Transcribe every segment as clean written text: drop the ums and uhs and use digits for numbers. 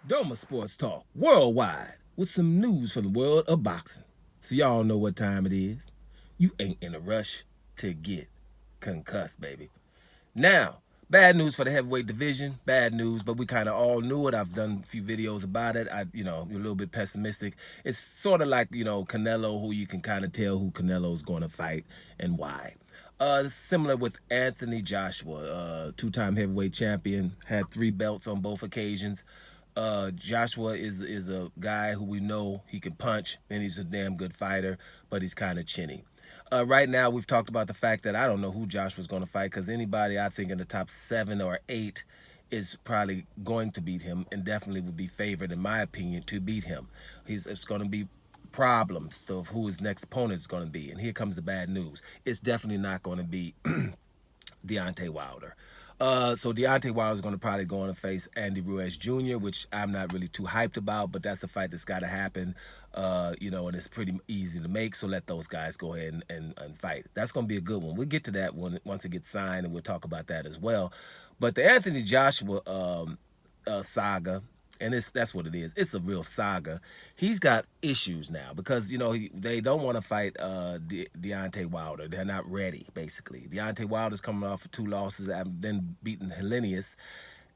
Doma Sports Talk worldwide with some news from the world of boxing. So y'all know what time it is. You ain't in a rush to get concussed, baby. Now, bad news for the heavyweight division. Bad news, but we kind of all knew it. I've done a few videos about it. You're a little bit pessimistic. It's sort of like, Canelo, who you can kind of tell who Canelo's going to fight and why. Similar with Anthony Joshua, two-time heavyweight champion, had 3 belts on both occasions. Joshua is a guy who we know he can punch and he's a damn good fighter, but he's kind of chinny. Right now, we've talked about the fact that I don't know who Joshua's going to fight because anybody I think in the top 7 or 8 is probably going to beat him and definitely would be favored, in my opinion, to beat him. It's going to be problems of who his next opponent is going to be. And here comes the bad news. It's definitely not going to be Deontay Wilder. So Deontay Wilder is going to probably go on and face Andy Ruiz Jr., which I'm not really too hyped about, but that's a fight that's got to happen, and it's pretty easy to make, so let those guys go ahead and fight. That's going to be a good one. We'll get to that once it gets signed, and we'll talk about that as well. But the Anthony Joshua saga, and that's what it is. It's a real saga. He's got issues now because, they don't want to fight Deontay Wilder. They're not ready, basically. Deontay Wilder's coming off of 2 losses and then beating Hellenius,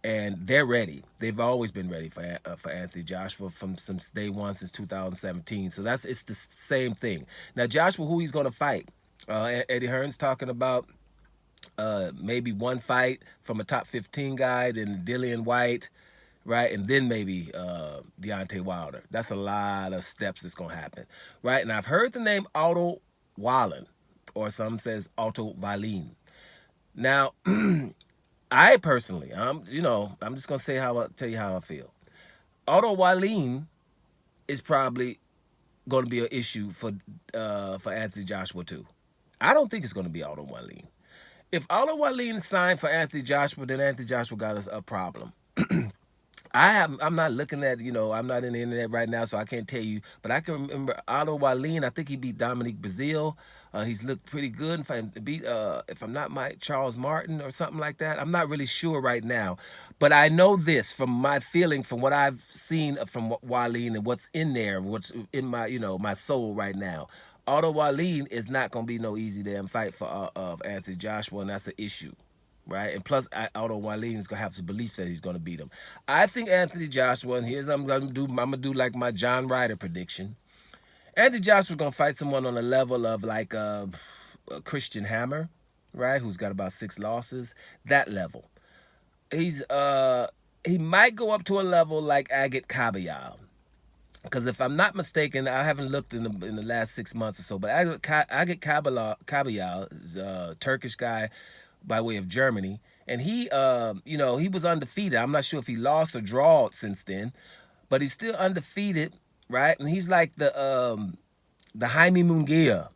and they're ready. They've always been ready for Anthony Joshua since day one, since 2017. So it's the same thing. Now, Joshua, who he's going to fight, Eddie Hearn's talking about maybe one fight from a top 15 guy, then Dillian White, right? And then maybe Deontay Wilder. That's a lot of steps that's going to happen, right? And I've heard the name Otto Wallin, or some says Otto Wallin. Now, I personally, I'm just going to tell you how I feel. Otto Wallin is probably going to be an issue for Anthony Joshua too. I don't think it's going to be Otto Wallin. If Otto Wallin signed for Anthony Joshua, then Anthony Joshua got a problem. I'm not looking at, I'm not in the internet right now, so I can't tell you. But I can remember Otto Wallin. I think he beat Dominique Brazil. He's looked pretty good. If I'm not Mike Charles Martin or something like that. I'm not really sure right now. But I know this from my feeling, from what I've seen from Wallin and what's in there, what's in my, my soul right now. Otto Wallin is not going to be no easy damn fight for Anthony Joshua, and that's an issue. Right, and plus Otto Wallin is gonna have some belief that he's gonna beat him. I think Anthony Joshua, and here's what I'm gonna do like my John Ryder prediction. Anthony Joshua's gonna fight someone on the level of like Christian Hammer, right? Who's got about 6 losses. That level. He might go up to a level like Agit Kabayel. Because if I'm not mistaken, I haven't looked in the last 6 months or so, but Agit Kabayel is a Turkish guy by way of Germany, and he was undefeated. I'm not sure if he lost or drawed since then, but he's still undefeated, right? And he's like the Jaime Munguia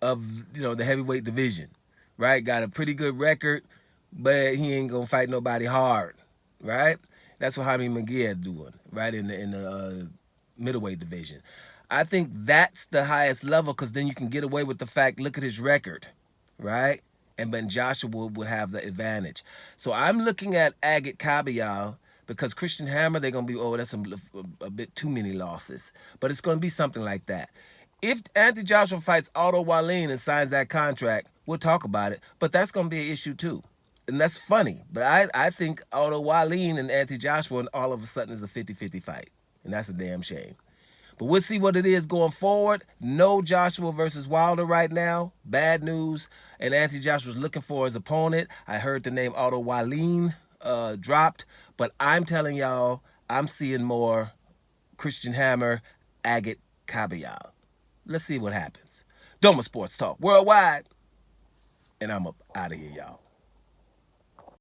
of the heavyweight division, right? Got a pretty good record, but he ain't gonna fight nobody hard, right? That's what Jaime Munguia doing, right, in the middleweight division. I think that's the highest level because then you can get away with the fact, look at his record, right? And then Joshua will have the advantage. So I'm looking at Agit Kabayel because Christian Hammer, they're going to be, that's a bit too many losses. But it's going to be something like that. If Anthony Joshua fights Otto Wallin and signs that contract, we'll talk about it. But that's going to be an issue too. And that's funny. But I think Otto Wallin and Anthony Joshua and all of a sudden is a 50-50 fight. And that's a damn shame. But we'll see what it is going forward. No Joshua versus Wilder right now. Bad news. And Anthony Joshua's looking for his opponent. I heard the name Otto Wallin dropped. But I'm telling y'all, I'm seeing more Christian Hammer, Agit Kabayel. Let's see what happens. Doma Sports Talk worldwide. And I'm up out of here, y'all.